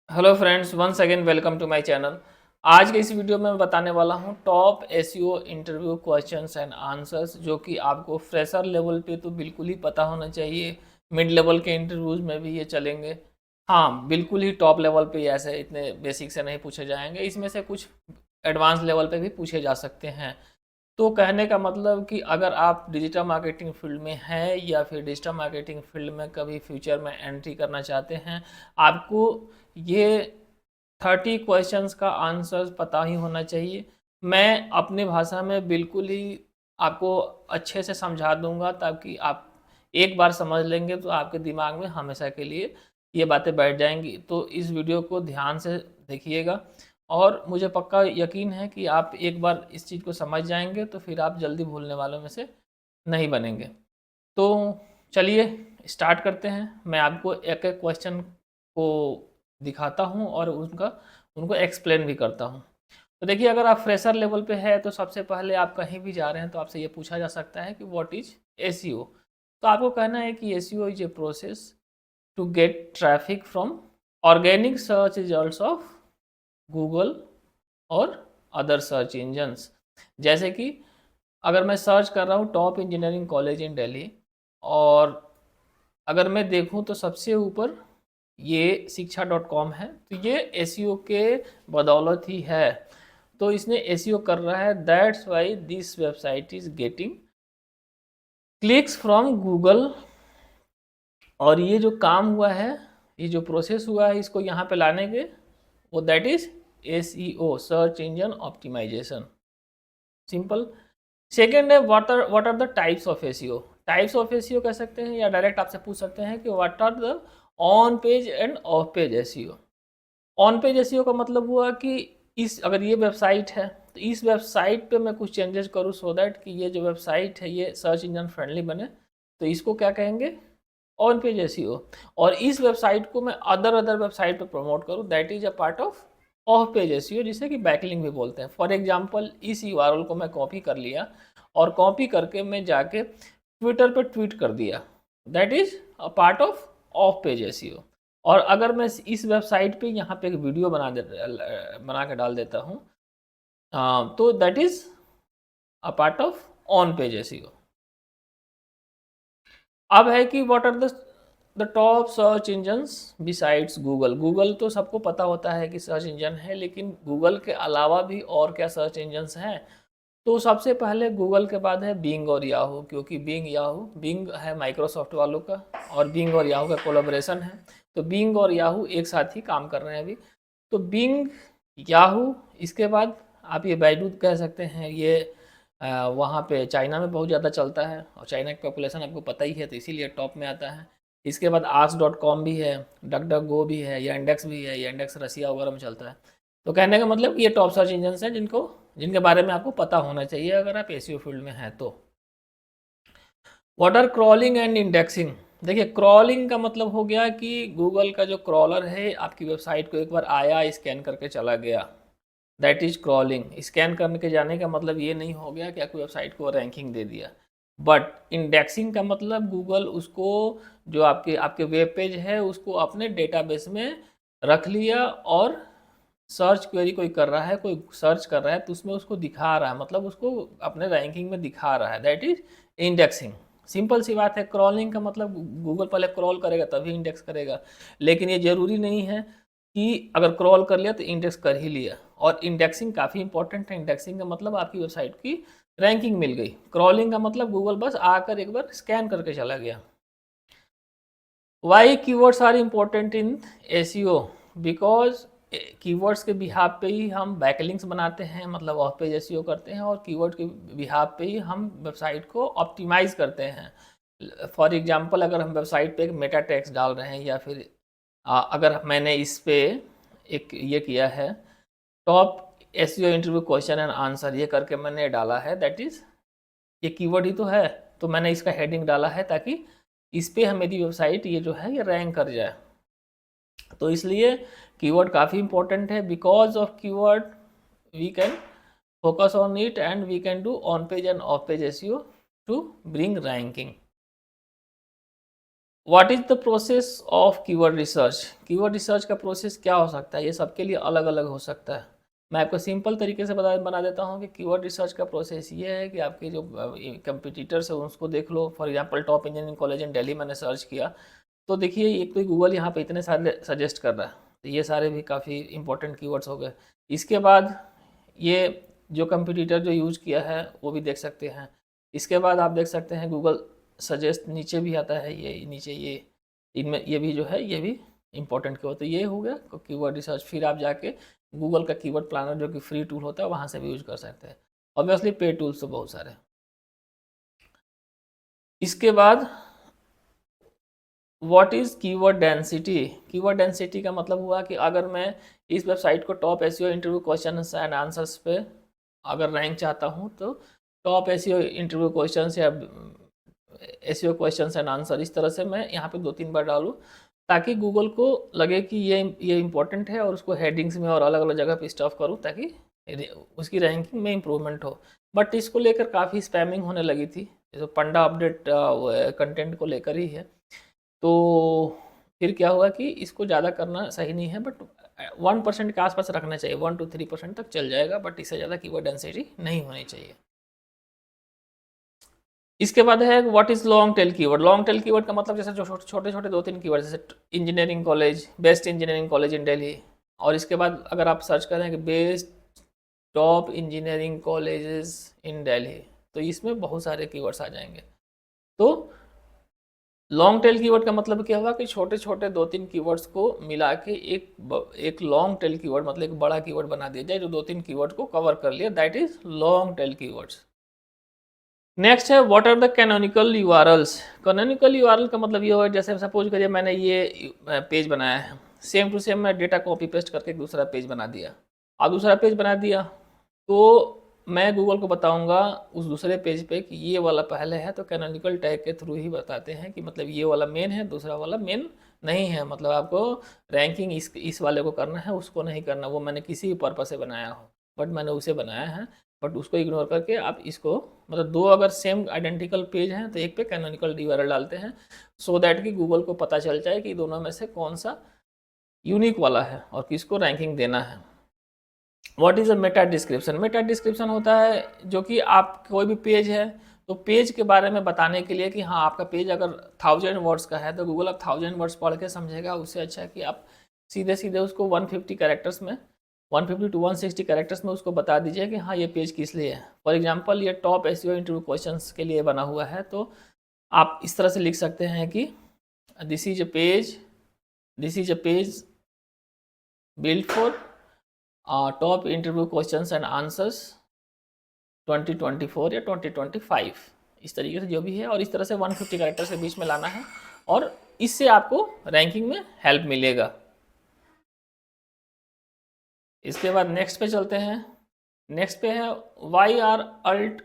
Hello friends, once again welcome to my channel. आज के इस वीडियो में मैं बताने वाला हूं top SEO interview questions and answers, जो कि आपको फ्रेशर लेवल पे तो बिल्कुल ही पता होना चाहिए। मिड लेवल के इंटरव्यूज में भी ये चलेंगे। हाँ, बिल्कुल ही टॉप लेवल पे ऐसे इतने बेसिक से नहीं पूछे जाएंगे, इसमें से कुछ एडवांस लेवल पे भी पूछे जा सकते हैं। तो कहने का मतलब कि अगर आप डिजिटल मार्केटिंग फील्ड में हैं या फिर डिजिटल मार्केटिंग फील्ड में कभी फ्यूचर में एंट्री करना चाहते हैं, आपको ये 30 क्वेश्चंस का आंसर पता ही होना चाहिए। मैं अपनी भाषा में बिल्कुल ही आपको अच्छे से समझा दूंगा, ताकि आप एक बार समझ लेंगे तो आपके दिमाग में हमेशा के लिए ये बातें बैठ जाएंगी। तो इस वीडियो को ध्यान से देखिएगा, और मुझे पक्का यकीन है कि आप एक बार इस चीज़ को समझ जाएंगे तो फिर आप जल्दी भूलने वालों में से नहीं बनेंगे। तो चलिए स्टार्ट करते हैं। मैं आपको एक एक क्वेश्चन को दिखाता हूं और उनको एक्सप्लेन भी करता हूं। तो देखिए, अगर आप फ्रेशर लेवल पे है तो सबसे पहले आप कहीं भी जा रहे हैं तो आपसे ये पूछा जा सकता है कि व्हाट इज एसईओ। तो आपको कहना है कि SEO is a process to get traffic from organic search results of Google और अदर सर्च इंजन्स। जैसे कि अगर मैं सर्च कर रहा हूँ top engineering college in Delhi, और अगर मैं देखूँ तो सबसे ऊपर ये शिक्षा.com है, तो ये एसईओ के बदौलत ही है। तो इसने एसईओ कर रहा है, that's why this website is getting clicks from Google. और ये जो काम हुआ है, ये जो प्रोसेस हुआ है इसको यहाँ पे लाने के, वो that is SEO, search engine optimization. Simple. Second है, what are the types of SEO. Types of SEO कह सकते हैं, या डायरेक्ट आपसे पूछ सकते हैं कि what are the on page and off page SEO. On page SEO का मतलब हुआ कि इस अगर ये वेबसाइट है तो इस वेबसाइट पे मैं कुछ चेंजेस करूँ सो दैट कि ये जो वेबसाइट है ये सर्च इंजन फ्रेंडली बने, तो इसको क्या कहेंगे, ऑन पेज एसईओ। और इस वेबसाइट को मैं अदर अदर वेबसाइट पे प्रमोट करूँ, that is a part of of page SEO, जिसे कि बैकलिंक भी बोलते हैं। फॉर एग्जांपल, इस यूआरएल को मैं कॉपी कर लिया और कॉपी करके मैं जाके ट्विटर पर ट्वीट कर दिया, that is a part of page SEO. और अगर मैं इस वेबसाइट पे यहाँ पे एक वीडियो बना के डाल देता हूँ, तो that is a part of on page SEO. अब है कि what are the top search engines besides Google. Google तो सबको पता होता है कि सर्च इंजन है, लेकिन गूगल के अलावा भी और क्या सर्च इंजन्स हैं। तो सबसे पहले गूगल के बाद है बिंग और याहू, क्योंकि बिंग है माइक्रोसॉफ्ट वालों का, और बिंग और याहू का कोलैबोरेशन है। तो बिंग और याहू एक साथ ही काम कर रहे हैं अभी। तो बिंग, याहू, इसके बाद आप ये बैडू कह सकते हैं। ये वहाँ पे चाइना में बहुत ज़्यादा चलता है, और चाइना की पॉपुलेशन आपको पता ही है, तो इसीलिए टॉप में आता है। इसके बाद आस्क.com भी है, डक डक गो भी है, या इंडेक्स भी है। या इंडेक्स रसिया वगैरह में चलता है। तो कहने का मतलब कि ये टॉप सर्च इंजन हैं जिनके बारे में आपको पता होना चाहिए अगर आप एसईओ फील्ड में हैं तो। What are crawling and indexing. देखिए, क्रॉलिंग का मतलब हो गया कि गूगल का जो क्रॉलर है आपकी वेबसाइट को एक बार आया, स्कैन करके चला गया, दैट इज क्रॉलिंग। स्कैन करने के जाने का मतलब ये नहीं हो गया कि आपकी वेबसाइट को रैंकिंग दे दिया। बट इंडेक्सिंग का मतलब गूगल उसको, जो आपके आपके वेब पेज है, उसको अपने डेटाबेस में रख लिया, और सर्च क्वेरी कोई कर रहा है, कोई सर्च कर रहा है, तो उसमें उसको दिखा रहा है, मतलब उसको अपने रैंकिंग में दिखा रहा है, दैट इज इंडेक्सिंग। सिंपल सी बात है। क्रॉलिंग का मतलब गूगल पहले क्रॉल करेगा तभी इंडेक्स करेगा, लेकिन ये जरूरी नहीं है कि अगर क्रॉल कर लिया तो इंडेक्स कर ही लिया। और इंडेक्सिंग काफ़ी इंपॉर्टेंट है। इंडेक्सिंग का मतलब आपकी वेबसाइट की रैंकिंग मिल गई। क्रॉलिंग का मतलब गूगल बस आकर एक बार स्कैन करके चला गया। Why keywords are important in SEO, because keywords के बिहाफ पे ही हम बैकलिंक्स बनाते हैं, मतलब ऑफ पेज एसईओ करते हैं, और कीवर्ड के बिहाफ पे ही हम वेबसाइट को ऑप्टिमाइज करते हैं। फॉर एग्जांपल, अगर हम वेबसाइट पे एक मेटा टेक्स्ट डाल रहे हैं, या फिर अगर मैंने इस पे एक ये किया है, top SEO interview question and answer, ये करके मैंने डाला है, दैट इज ये कीवर्ड ही तो है। तो मैंने इसका हेडिंग डाला है ताकि इस पे मेरी वेबसाइट ये जो है ये रैंक कर जाए। तो इसलिए कीवर्ड काफ़ी इंपॉर्टेंट है। Because of keyword we can focus on it, and we can do on page and off page SEO to bring ranking. What is the process of keyword research? Keyword research का process क्या हो सकता है? ये सबके लिए अलग अलग हो सकता है। मैं आपको सिंपल तरीके से बना देता हूँ कि कीवर्ड रिसर्च का प्रोसेस ये है कि आपके जो कंपटीटर्स है उसको देख लो। For example top engineering college in Delhi मैंने सर्च किया, तो देखिए एक तो गूगल यहाँ पे इतने सारे सजेस्ट कर रहा है, तो ये सारे भी काफ़ी इंपॉर्टेंट कीवर्ड्स हो गए। इसके बाद ये जो कंपटीटर जो यूज किया है वो भी देख सकते हैं। इसके बाद आप देख सकते हैं गूगल सजेस्ट नीचे भी आता है, ये नीचे ये इनमें ये भी जो है ये भी इंपॉर्टेंट कीवर्ड। तो ये हो गया कीवर्ड रिसर्च। फिर आप जाके गूगल का कीवर्ड प्लानर जो कि फ्री टूल होता है वहाँ से भी यूज कर सकते हैं। ऑब्वियसली पे टूल्स तो बहुत सारे। इसके बाद what is keyword density? Keyword density का मतलब हुआ कि अगर मैं इस वेबसाइट को top SEO interview question and answers पे अगर रैंक चाहता हूँ तो टॉप एसईओ इंटरव्यू क्वेश्चन या एसईओ क्वेश्चन एंड आंसर इस तरह से मैं यहाँ पे 2-3 बार डालूँ ताकि गूगल को लगे कि ये इंपॉर्टेंट है और उसको हेडिंग्स में और अलग अलग जगह पे स्टफ करूँ ताकि उसकी रैंकिंग में इम्प्रूवमेंट हो। बट इसको लेकर काफ़ी स्पैमिंग होने लगी थी, जैसे पंडा अपडेट कंटेंट को लेकर ही है। तो फिर क्या हुआ कि इसको ज़्यादा करना सही नहीं है, बट 1% के आसपास रखना चाहिए, 1 to 3% तक चल जाएगा, बट इससे ज़्यादा कीवर्ड डेंसिटी नहीं होनी चाहिए। इसके बाद है what is long tail keyword? Long tail keyword का मतलब जैसे जो छोटे छोटे 2-3 कीवर्ड, जैसे engineering college, best engineering college in Delhi, और इसके बाद अगर आप सर्च करें कि best top engineering colleges in Delhi, तो इसमें बहुत सारे कीवर्ड्स आ जाएंगे। तो लॉन्ग टेल कीवर्ड का मतलब क्या हुआ कि छोटे छोटे 2-3 कीवर्ड्स को मिला के एक लॉन्ग टेल कीवर्ड मतलब एक बड़ा कीवर्ड बना दिया जाए जो 2-3 कीवर्ड को कवर कर लिया, that is long tail keywords. Next है what are the canonical URLs? Canonical URL का मतलब ये हो, जैसे सपोज करिए मैंने ये पेज बनाया है, सेम टू सेम मैं डेटा कॉपी पेस्ट करके एक दूसरा पेज बना दिया, और दूसरा पेज बना दिया, तो मैं गूगल को बताऊंगा उस दूसरे पेज पे कि ये वाला पहले है, तो कैनोनिकल टैग के थ्रू ही बताते हैं कि मतलब ये वाला मेन है, दूसरा वाला मेन नहीं है। मतलब आपको रैंकिंग इस वाले को करना है, उसको नहीं करना, वो मैंने किसी भी पर्पज से बनाया हो, बट मैंने उसे बनाया है, बट उसको इग्नोर करके आप इसको मतलब दो अगर सेम आइडेंटिकल पेज हैं तो एक पे कैनोनिकल यूआरएल डालते हैं, सो दैट कि गूगल को पता चल जाए कि दोनों में से कौन सा यूनिक वाला है और किसको रैंकिंग देना है। What is a Meta description? Meta description होता है जो कि आप कोई भी पेज है तो पेज के बारे में बताने के लिए कि हाँ आपका पेज अगर 1000 वर्ड्स का है तो गूगल अब 1000 वर्ड्स पढ़ के समझेगा। उससे अच्छा है कि आप सीधे सीधे उसको 150 कैरेक्टर्स में 150 to 160 कैरेक्टर्स में उसको बता दीजिए कि हाँ ये पेज किस लिए है। फॉर एग्जाम्पल ये टॉप एसईओ इंटरव्यू क्वेश्चंस के लिए बना हुआ है, तो आप इस तरह से लिख सकते हैं कि this is a page build for top interview questions and answers 2024 या 2025, इस तरीके से जो भी है, और इस तरह से 150 कैरेक्टर्स के बीच में लाना है और इससे आपको रैंकिंग में हेल्प मिलेगा। इसके बाद नेक्स्ट पे चलते हैं। नेक्स्ट पे है why are alt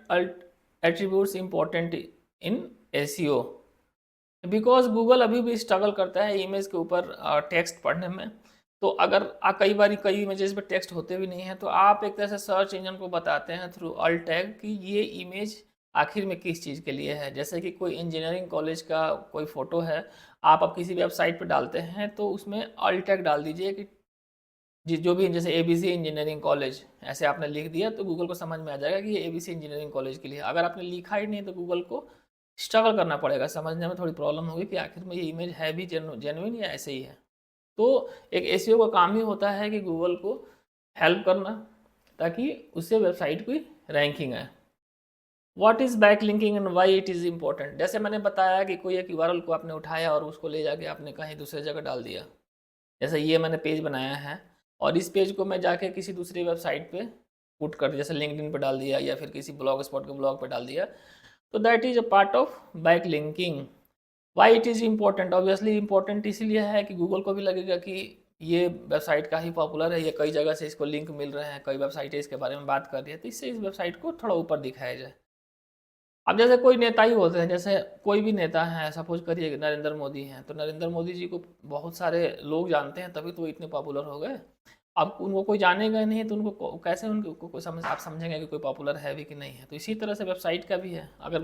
attributes important in SEO? Because Google अभी भी स्ट्रगल करता है इमेज के ऊपर टेक्स्ट पढ़ने में। तो अगर कई इमेजेस पे टेक्स्ट होते भी नहीं है, तो आप एक तरह से सर्च इंजन को बताते हैं थ्रू अल्ट टैग कि ये इमेज आखिर में किस चीज़ के लिए है। जैसे कि कोई इंजीनियरिंग कॉलेज का कोई फोटो है, आप अब किसी वेबसाइट पे डालते हैं तो उसमें अल्ट टैग डाल दीजिए कि जो भी, जैसे एबीसी इंजीनियरिंग कॉलेज ऐसे आपने लिख दिया तो गूगल को समझ में आ जाएगा कि ये एबीसी इंजीनियरिंग कॉलेज के लिए। अगर आपने लिखा ही नहीं तो गूगल को स्ट्रगल करना पड़ेगा, समझने में थोड़ी प्रॉब्लम होगी कि आखिर में ये इमेज है भी जेन्युइन या ऐसे ही है। तो एक एसईओ का काम ही होता है कि गूगल को हेल्प करना ताकि उससे वेबसाइट की रैंकिंग आए। What is back linking and why it is important? जैसे मैंने बताया कि कोई एक यूआरएल को आपने उठाया और उसको ले जाके आपने कहीं दूसरे जगह डाल दिया। जैसे ये मैंने पेज बनाया है और इस पेज को मैं जाके किसी दूसरी वेबसाइट पे पुट कर, जैसे लिंक्डइन पे डाल दिया या फिर किसी ब्लॉग स्पॉट के ब्लॉग पे डाल दिया, तो that is a part of back linking. Why it is important? Obviously important इसीलिए है कि गूगल को भी लगेगा कि ये वेबसाइट काफ़ी पॉपुलर है, ये कई जगह से इसको लिंक मिल रहे हैं, कई वेबसाइटें इसके बारे में बात कर रही है, तो इससे इस वेबसाइट को थोड़ा ऊपर दिखाया जाए। अब जैसे कोई नेता ही होते हैं, जैसे कोई भी नेता है, सपोज करिए नरेंद्र मोदी हैं, तो नरेंद्र मोदी जी को बहुत सारे लोग जानते हैं तभी तो इतने पॉपुलर हो गए। अब उनको कोई जानेगा ही नहीं तो उनको कैसे उनको कोई समझ आप समझेंगे कि कोई पॉपुलर है भी कि नहीं है। तो इसी तरह से वेबसाइट का भी है, अगर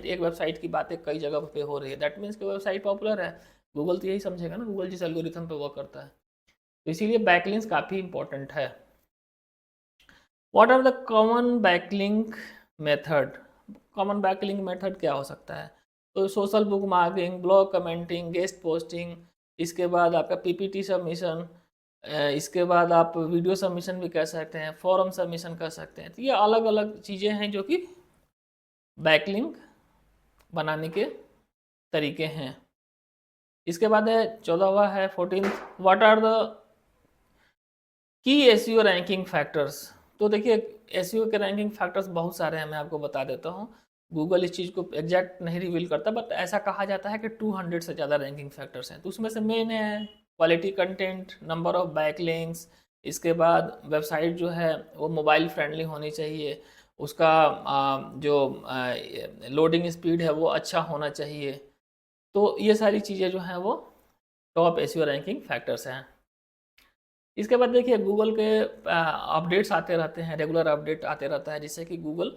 एक वेबसाइट की बातें कई जगह पे हो रही है दैट मीन्स कि वेबसाइट पॉपुलर है, गूगल तो यही समझेगा ना, गूगल जिस एल्गोरिथम पे वर्क करता है। तो इसीलिए बैकलिंक्स काफ़ी इंपॉर्टेंट है। What are the common backlink method? Common backlink method क्या हो सकता है? तो social bookmarking, blog commenting, guest posting, इसके बाद आपका पीपीटी सबमिशन, इसके बाद आप वीडियो सबमिशन भी कर सकते हैं, फॉरम सबमिशन कर सकते हैं। तो ये अलग अलग चीज़ें हैं जो कि बैकलिंक बनाने के तरीके हैं। इसके बाद है 14वां है 14th, what are the key SEO ranking factors? तो देखिए एसईओ के रैंकिंग फैक्टर्स बहुत सारे हैं, मैं आपको बता देता हूँ। गूगल इस चीज़ को एग्जैक्ट नहीं रिवील करता, बट ऐसा कहा जाता है कि 200 से ज़्यादा रैंकिंग फैक्टर्स हैं। तो उसमें से मेन है quality content, number of backlinks, इसके बाद वेबसाइट जो है वो मोबाइल फ्रेंडली होनी चाहिए, उसका जो लोडिंग स्पीड है वो अच्छा होना चाहिए। तो ये सारी चीज़ें जो हैं वो टॉप एसईओ रैंकिंग फैक्टर्स हैं। इसके बाद देखिए गूगल के अपडेट्स आते रहते हैं, रेगुलर अपडेट आते रहता है जिससे कि गूगल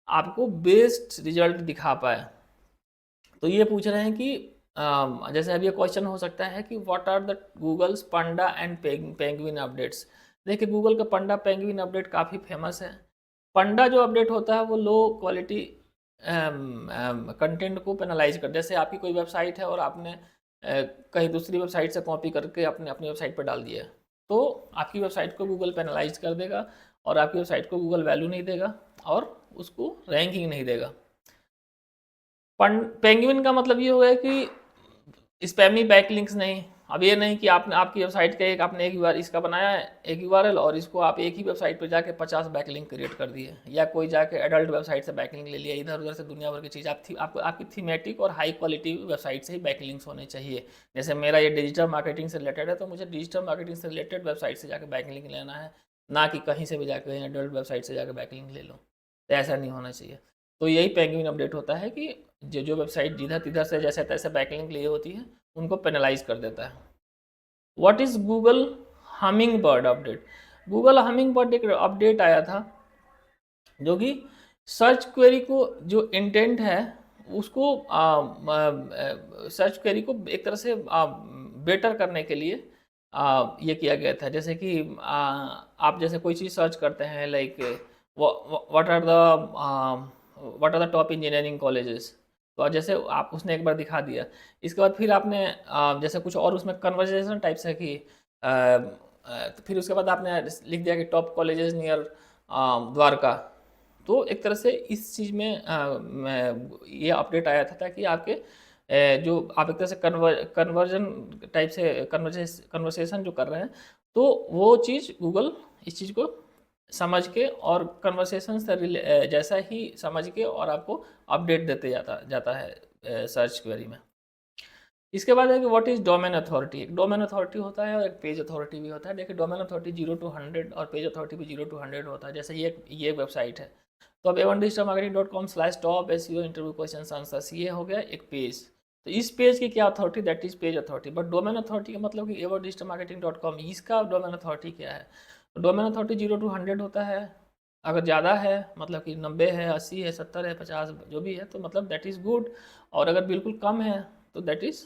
आपको बेस्ट रिजल्ट दिखा पाए। तो ये पूछ रहे हैं कि जैसे अब ये क्वेश्चन हो सकता है कि what are the Google's Panda and Penguin updates? देखिए गूगल का पांडा पेंगुइन अपडेट काफ़ी फेमस है। पांडा जो अपडेट होता है वो लो क्वालिटी कंटेंट को पेनलाइज कर, जैसे आपकी कोई वेबसाइट है और आपने कहीं दूसरी वेबसाइट से कॉपी करके अपने अपनी वेबसाइट पर डाल दिया, तो आपकी वेबसाइट को गूगल पेनलाइज कर देगा और आपकी वेबसाइट को गूगल वैल्यू नहीं देगा और उसको रैंकिंग नहीं देगा। पेंगुइन का मतलब ये हो गया कि स्पैमी बैकलिंक्स नहीं। अब ये नहीं कि आपने आपकी वेबसाइट का आपने एक इसका बनाया है एक यूआरएल और इसको आप एक ही वेबसाइट पर जाके 50 बैकलिंक क्रिएट कर दिए, या कोई जाके एडल्ट वेबसाइट से बैकलिंक ले लिया, इधर उधर से दुनिया भर की चीज़ आपको आपकी थीमेटिक और हाई क्वालिटी वेबसाइट से ही बैकलिंक्स होने चाहिए। जैसे मेरा ये डिजिटल मार्केटिंग से रिलेटेड है तो मुझे डिजिटल मार्केटिंग से रिलेटेड वेबसाइट से जाकर बैकलिंक लेना है, ना कि कहीं से भी जाकर कहीं एडल्ट वेबसाइट से जाकर बैकलिंक ले लो। तो ऐसा नहीं होना चाहिए। तो यही पेंगुइन अपडेट होता है कि जो वेबसाइट जिधर तिधर से जैसे तैसे बैकलिंक लिए होती है उनको पेनलाइज कर देता है। What is Google humming bird update? Google humming bird एक अपडेट आया था जो कि सर्च क्वेरी को जो इंटेंट है उसको सर्च क्वेरी को एक तरह से बेटर करने के लिए ये किया गया था। जैसे कि आप जैसे कोई चीज़ सर्च करते हैं like what are the top engineering colleges, तो जैसे आप उसने एक बार दिखा दिया, इसके बाद फिर आपने जैसे कुछ और उसमें कन्वर्सेशन टाइप से कि तो फिर उसके बाद आपने लिख दिया कि टॉप कॉलेजेस नियर द्वारका। तो एक तरह से इस चीज़ में ये अपडेट आया था ताकि आपके जो आप एक तरह से कन्वर्जन टाइप से कन्वर्सेशन जो कर रहे हैं तो वो चीज़ गूगल इस चीज़ को समझ के और कन्वर्सेशन से जैसा ही समझ के और आपको अपडेट देते जाता है सर्च क्वेरी में। इसके बाद है कि व्हाट इज़ डोमेन अथॉरिटी? एक डोमेन अथॉरिटी होता है और एक पेज अथॉरिटी भी होता है। देखिए डोमेन अथॉरिटी 0 to 100 और पेज अथॉरिटी भी 0 to 100 होता है। जैसे ये वेबसाइट है तो अब a1digitalmarketing.com/top SEO interview question answers ये हो गया एक पेज। तो इस पेज की क्या authority? That is page authority. But domain authority का मतलब कि a1digitalmarketing.com इसका डोमेन अथॉरिटी क्या है? डोमेन अथॉरिटी 0 to 100 होता है। अगर ज़्यादा है मतलब कि 90 है, 80 है, 70 है, 50 जो भी है तो मतलब दैट इज़ गुड, और अगर बिल्कुल कम है तो दैट इज़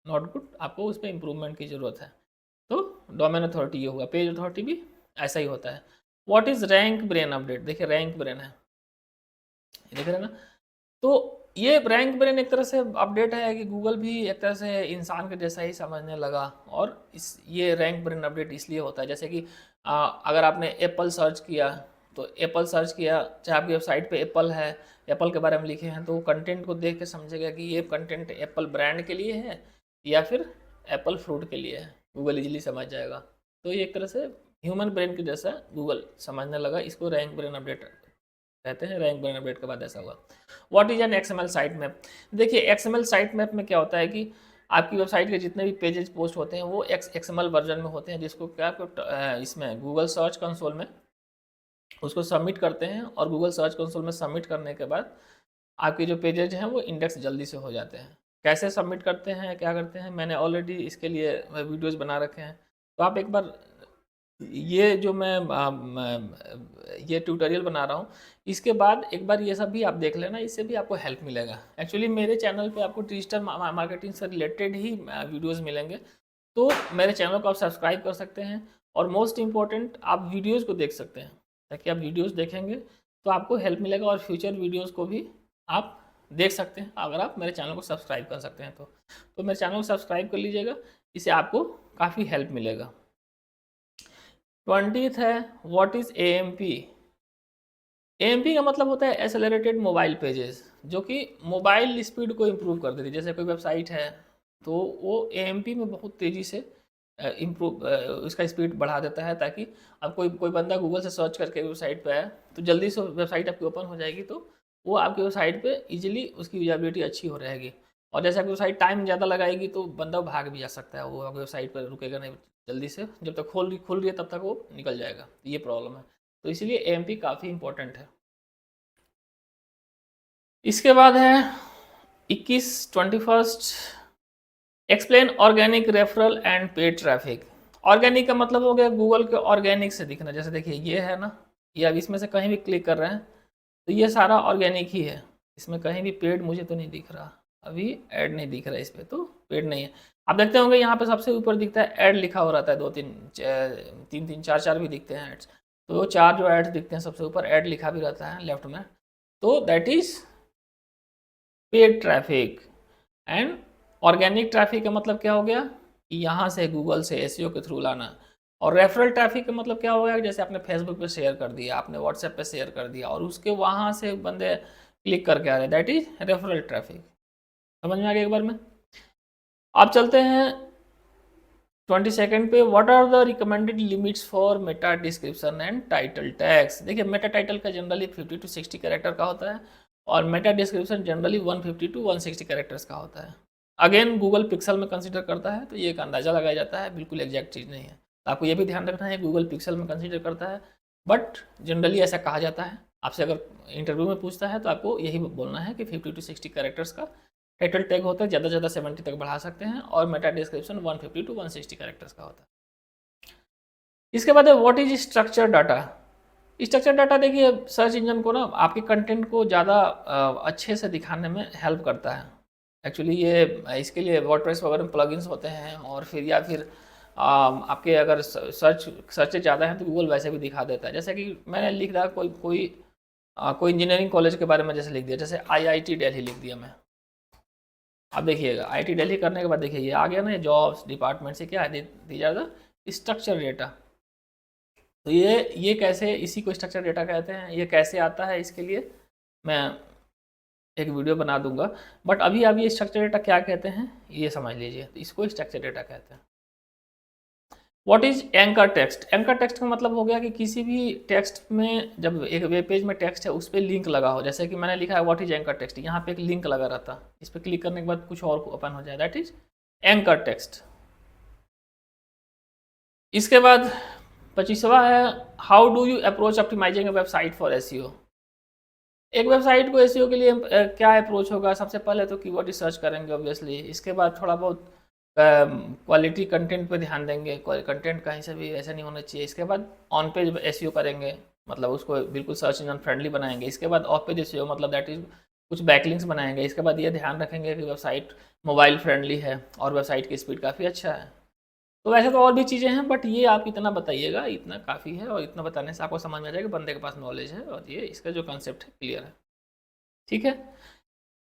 नॉट गुड, आपको उस पर इम्प्रूवमेंट की ज़रूरत है। तो डोमेन अथॉरिटी ये होगा। पेज अथॉरिटी भी ऐसा ही होता है। What is rank brain update? देखिए रैंक ब्रेन है, देख रहे हैं ना। तो ये रैंक ब्रेन एक तरह से अपडेट है कि गूगल भी एक तरह से इंसान के जैसा ही समझने लगा, और इस ये रैंक ब्रेन अपडेट इसलिए होता है जैसे कि अगर आपने एप्पल सर्च किया तो एप्पल सर्च किया, चाहे आपकी वेबसाइट पे एप्पल है, एप्पल के बारे में लिखे हैं, तो कंटेंट को देख के समझेगा कि ये कंटेंट एप्पल ब्रांड के लिए है या फिर एप्पल फ्रूट के लिए है, गूगल इजीली समझ जाएगा। तो ये एक तरह से ह्यूमन ब्रेन के जैसा गूगल समझने लगा, इसको रैंक ब्रेन अपडेट कहते हैं। रैंक ब्रेन अपडेट के बाद ऐसा हुआ। What is an XML site map? देखिए एक्सएमएल साइट मैप में क्या होता है कि आपकी वेबसाइट के जितने भी पेजेस पोस्ट होते हैं वो एक्सएमएल वर्जन में होते हैं, जिसको क्या इसमें गूगल सर्च कंसोल में उसको सबमिट करते हैं, और गूगल सर्च कंसोल में सबमिट करने के बाद आपके जो पेजेज हैं वो इंडेक्स जल्दी से हो जाते हैं। कैसे सबमिट करते हैं, क्या करते हैं, मैंने ऑलरेडी इसके लिए वीडियोज़ बना रखे हैं, तो आप एक बार ये जो ये ट्यूटोरियल बना रहा हूँ, इसके बाद एक बार ये सब भी आप देख लेना, इससे भी आपको हेल्प मिलेगा। एक्चुअली मेरे चैनल पे आपको डिजिटल मार्केटिंग से रिलेटेड ही वीडियोस मिलेंगे, तो मेरे चैनल को आप सब्सक्राइब कर सकते हैं और मोस्ट इम्पॉर्टेंट आप वीडियोज़ को देख सकते हैं, ताकि आप वीडियोज़ देखेंगे तो आपको हेल्प मिलेगा और फ्यूचर वीडियोज़ को भी आप देख सकते हैं अगर आप मेरे चैनल को सब्सक्राइब कर सकते हैं तो मेरे चैनल को सब्सक्राइब कर लीजिएगा, इससे आपको काफ़ी हेल्प मिलेगा। 20th है, व्हाट इज़ AMP। AMP का मतलब होता है एक्सेलरेटेड मोबाइल पेजेस, जो कि मोबाइल स्पीड को इम्प्रूव कर देती है। जैसे कोई वेबसाइट है तो वो AMP में बहुत तेज़ी से इम्प्रूव उसका स्पीड बढ़ा देता है, ताकि अब कोई कोई बंदा गूगल से सर्च करके वेबसाइट पे आया तो जल्दी से वेबसाइट आपकी ओपन हो जाएगी, तो वो आपकी वेबसाइट पे इजीली उसकी यूजेबिलिटी अच्छी हो रहेगी। और जैसे आपकी वेबसाइट टाइम ज़्यादा लगाएगी तो बंदा भाग भी जा सकता है, वो आपकी वेबसाइट पर रुकेगा नहीं, जल्दी से जब तक खुल रही है तब तक वो निकल जाएगा, ये प्रॉब्लम है। तो इसीलिए AMP काफ़ी इंपॉर्टेंट है। इसके बाद है 21 explain organic referral and paid traffic. Organic का मतलब हो गया गूगल के ऑर्गेनिक से दिखना। जैसे देखिए ये है ना, ये अब इसमें से कहीं भी क्लिक कर रहे हैं तो ये सारा ऑर्गेनिक ही है, इसमें कहीं भी पेड मुझे तो नहीं दिख रहा, अभी ऐड नहीं दिख रहा है, इस पर तो पेड नहीं है। आप देखते होंगे यहाँ पे सबसे ऊपर दिखता है ऐड लिखा हो रहता है, तीन तीन चार चार भी दिखते हैं एड्स, तो वो चार जो एड्स दिखते हैं सबसे ऊपर ऐड लिखा भी रहता है लेफ्ट में, तो that is paid traffic. And organic traffic का मतलब क्या हो गया कि यहाँ से गूगल से एसईओ के थ्रू लाना। और रेफरल ट्रैफिक का मतलब क्या हो गया, जैसे आपने फेसबुक पे शेयर कर दिया, आपने व्हाट्सएप पे शेयर कर दिया और उसके वहाँ से बंदे क्लिक करके आ रहे, दैट इज रेफरल ट्रैफिक। समझ में आ गया एक बार में। आप चलते हैं 22nd पे, what are the recommended limits for meta description and title tags. देखिए मेटा टाइटल का जनरली 50 to 60 कैरेक्टर का होता है और meta description generally 150 to 160 characters का होता है। अगेन गूगल पिक्सल में कंसीडर करता है, तो ये एक अंदाज़ा लगाया जाता है, बिल्कुल एग्जैक्ट चीज़ नहीं है। तो आपको ये भी ध्यान रखना है गूगल पिक्सल में कंसीडर करता है, बट जनरली ऐसा कहा जाता है। आपसे अगर इंटरव्यू में पूछता है तो आपको यही बोलना है कि 50 to 60 कैरेक्टर्स का टाइटल टैग होता है, ज़्यादा से ज़्यादा 70 तक बढ़ा सकते हैं, और मेटा डिस्क्रिप्शन 150 to 160 कैरेक्टर्स का होता है। इसके बाद है what is structure data. Structure data देखिए सर्च इंजन को ना आपके कंटेंट को ज़्यादा अच्छे से दिखाने में हेल्प करता है। एक्चुअली ये इसके लिए वर्डप्रेस वगैरह में प्लगइन्स होते हैं, और फिर या फिर आपके अगर सर्च ज़्यादा है तो गूगल वैसे भी दिखा देता है। जैसे कि मैंने लिख दिया कोई इंजीनियरिंग कॉलेज के बारे में जैसे लिख दिया, जैसे IIT दिल्ली लिख दिया मैं। अब देखिएगा IIT दिल्ली करने के बाद देखिए ये आ गया ना, ये जॉब्स डिपार्टमेंट से क्या है, these are the structure data. तो ये कैसे, इसी को स्ट्रक्चर डेटा कहते हैं। ये कैसे आता है इसके लिए मैं एक वीडियो बना दूंगा, बट अभी आप ये स्ट्रक्चर डेटा क्या कहते हैं ये समझ लीजिए। तो इसको स्ट्रक्चर डेटा कहते हैं। What is anchor text. Anchor text का मतलब हो गया कि किसी भी टेक्स्ट में, जब एक वेब पेज में टेक्स्ट है उस पर लिंक लगा हो, जैसे कि मैंने लिखा है व्हाट इज एंकर टेक्स्ट, यहाँ पे एक लिंक लगा रहता, इस पर क्लिक करने के बाद कुछ और ओपन हो जाए, दैट इज एंकर टेक्स्ट। इसके बाद 25वां है how do you approach optimising a website for SEO. एक वेबसाइट को एसईओ के लिए क्या अप्रोच होगा, सबसे पहले तो कीवर्ड रिसर्च करेंगे ऑब्वियसली। इसके बाद थोड़ा बहुत क्वालिटी कंटेंट पे ध्यान देंगे, कंटेंट कहीं से भी ऐसा नहीं होना चाहिए। इसके बाद ऑन पेज एसईओ करेंगे, मतलब उसको बिल्कुल सर्च इंजन फ्रेंडली बनाएंगे। इसके बाद ऑफ पेज एसईओ, मतलब दैट इज कुछ बैकलिंक्स बनाएंगे। इसके बाद ये ध्यान रखेंगे कि वेबसाइट मोबाइल फ्रेंडली है और वेबसाइट की स्पीड काफ़ी अच्छा है। तो वैसे तो और भी चीज़ें हैं, बट ये आप इतना बताइएगा, इतना काफ़ी है, और इतना बताने से आपको समझ में आ जाएगा बंदे के पास नॉलेज है और ये इसका जो कॉन्सेप्ट है क्लियर है। ठीक है।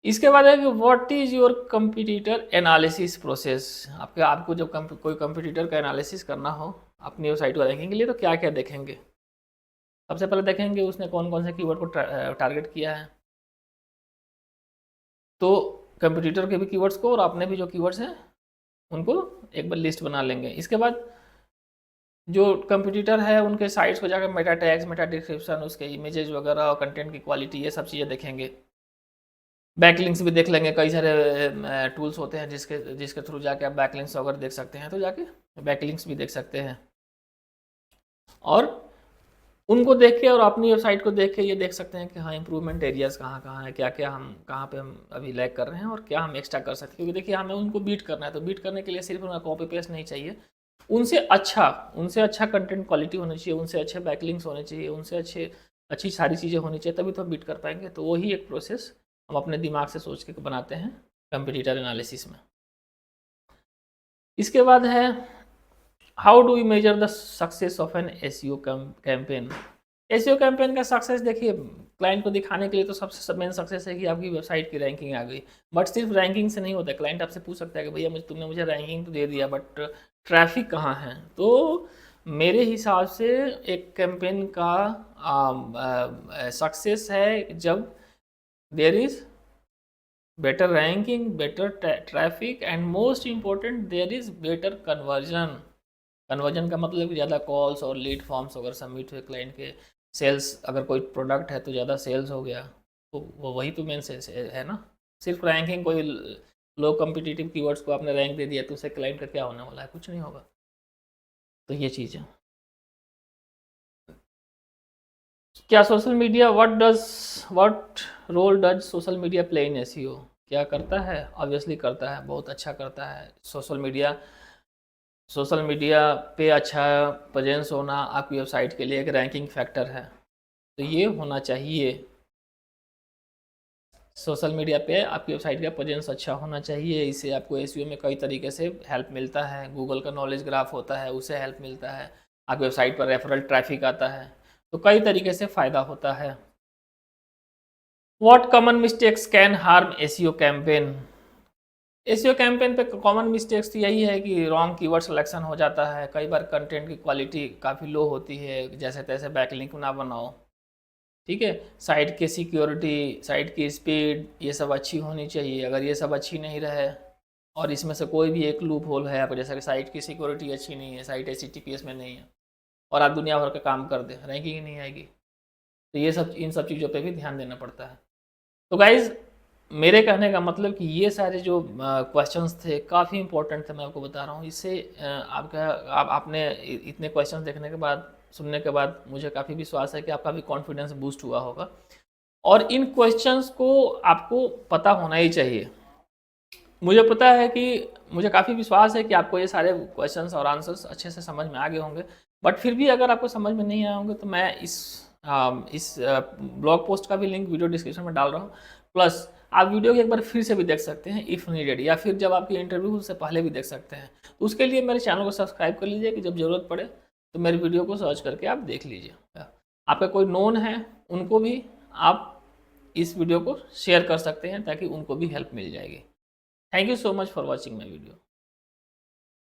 इसके बाद है कि what is your competitor analysis process. आपको जब कोई कंपटीटर का एनालिसिस करना हो अपनी वेबसाइट को रैंकिंग के लिए, तो क्या क्या देखेंगे। सबसे पहले देखेंगे उसने कौन कौन से कीवर्ड को टारगेट किया है, तो कंपटीटर के भी कीवर्ड्स को और अपने भी जो कीवर्ड्स हैं उनको एक बार लिस्ट बना लेंगे। इसके बाद जो कंपटीटर है उनके साइट्स को जाकर मेटा टैग्स, मेटा डिस्क्रिप्शन, उसके इमेजेस वगैरह और कंटेंट की क्वालिटी, ये सब चीज़ें देखेंगे। बैकलिंक्स भी देख लेंगे, कई सारे टूल्स होते हैं जिसके थ्रू जाके आप बैकलिंक्स वगैरह देख सकते हैं, तो जाके बैकलिंक्स भी देख सकते हैं। और उनको देख के और अपनी वेबसाइट को देख के ये देख सकते हैं कि हाँ इंप्रूवमेंट एरियाज़ कहाँ कहाँ है, क्या क्या हम कहाँ पे हम अभी लैग कर रहे हैं और क्या हम एक्स्ट्रा कर सकते हैं। क्योंकि देखिए हमें उनको बीट करना है, तो बीट करने के लिए सिर्फ उनका कॉपी पेस्ट नहीं चाहिए, उनसे अच्छा कंटेंट क्वालिटी होना चाहिए, उनसे अच्छे बैकलिंक्स होने चाहिए, उनसे अच्छी सारी चीज़ें होनी चाहिए, तभी तो हम बीट कर पाएंगे। तो वही एक प्रोसेस हम अपने दिमाग से सोच के बनाते हैं कंपटीटर एनालिसिस में। इसके बाद है how do you measure the success of an SEO campaign. SEO campaign का सक्सेस देखिए, क्लाइंट को दिखाने के लिए तो सबसे मेन सक्सेस है कि आपकी वेबसाइट की रैंकिंग आ गई। बट सिर्फ रैंकिंग से नहीं होता है। क्लाइंट आपसे पूछ सकता है कि भैया तुमने मुझे रैंकिंग तो दे दिया, बट ट्रैफिक कहाँ है। तो मेरे हिसाब से एक कैंपेन का सक्सेस है जब there is better ranking, better traffic, and most important there is better conversion। Conversion का मतलब ज़्यादा कॉल्स और लीड फॉर्म्स अगर सबमिट हुए क्लाइंट के, सेल्स, अगर कोई प्रोडक्ट है तो ज़्यादा सेल्स हो गया, तो वो वही तो मेन सेल्स है ना। सिर्फ रैंकिंग, कोई लो कम्पिटिटिव कीवर्ड्स को आपने रैंक दे दिया तो उससे क्लाइंट का क्या होने वाला है, कुछ नहीं होगा। तो ये चीज़ है। क्या social media what role does social media play in SEO. क्या करता है? ऑब्वियसली करता है, बहुत अच्छा करता है। सोशल मीडिया पे अच्छा प्रेजेंस होना आपकी वेबसाइट के लिए एक रैंकिंग फैक्टर है, तो ये होना चाहिए। सोशल मीडिया पे आपकी वेबसाइट का प्रेजेंस अच्छा होना चाहिए। इससे आपको एसईओ में कई तरीके से हेल्प मिलता है। गूगल का नॉलेज ग्राफ होता है, उससे हेल्प मिलता है। आपकी वेबसाइट पर रेफरल ट्रैफिक आता है, तो कई तरीके से फ़ायदा होता है। What common mistakes can harm SEO campaign. SEO campaign पे कॉमन मिस्टेक्स तो यही है कि रॉन्ग कीवर्ड सिलेक्शन हो जाता है। कई बार कंटेंट की क्वालिटी काफ़ी लो होती है, जैसे तैसे बैकलिंक ना बनाओ, ठीक है। साइट की सिक्योरिटी, साइट की स्पीड, ये सब अच्छी होनी चाहिए। अगर ये सब अच्छी नहीं रहे और इसमें से कोई भी एक लूप होल है, जैसे कि साइट की सिक्योरिटी अच्छी नहीं है, साइट HTTPS में नहीं है, और आप दुनिया भर का काम कर दें, रैंकिंग ही नहीं आएगी। तो ये सब, इन सब चीज़ों पे भी ध्यान देना पड़ता है। तो गाइज़, मेरे कहने का मतलब कि ये सारे जो क्वेश्चंस थे काफ़ी इंपॉर्टेंट थे, मैं आपको बता रहा हूँ। इससे आपने इतने क्वेश्चंस देखने के बाद, सुनने के बाद मुझे काफ़ी विश्वास है कि आपका भी कॉन्फिडेंस बूस्ट हुआ होगा। और इन क्वेश्चंस को आपको पता होना ही चाहिए। मुझे पता है कि, मुझे काफ़ी विश्वास है कि आपको ये सारे क्वेश्चंस और आंसर्स अच्छे से समझ में आ गए होंगे। बट फिर भी अगर आपको समझ में नहीं आए होंगे तो मैं इस ब्लॉग पोस्ट का भी लिंक वीडियो डिस्क्रिप्शन में डाल रहा हूँ। प्लस आप वीडियो को एक बार फिर से भी देख सकते हैं इफ़ नीडेड, या फिर जब आपकी इंटरव्यू से पहले भी देख सकते हैं। तो उसके लिए मेरे चैनल को सब्सक्राइब कर लीजिए कि जब ज़रूरत पड़े तो मेरी वीडियो को सर्च करके आप देख लीजिए। आपका कोई नोन है, उनको भी आप इस वीडियो को शेयर कर सकते हैं ताकि उनको भी हेल्प मिल जाएगी। Thank you so much for watching my video.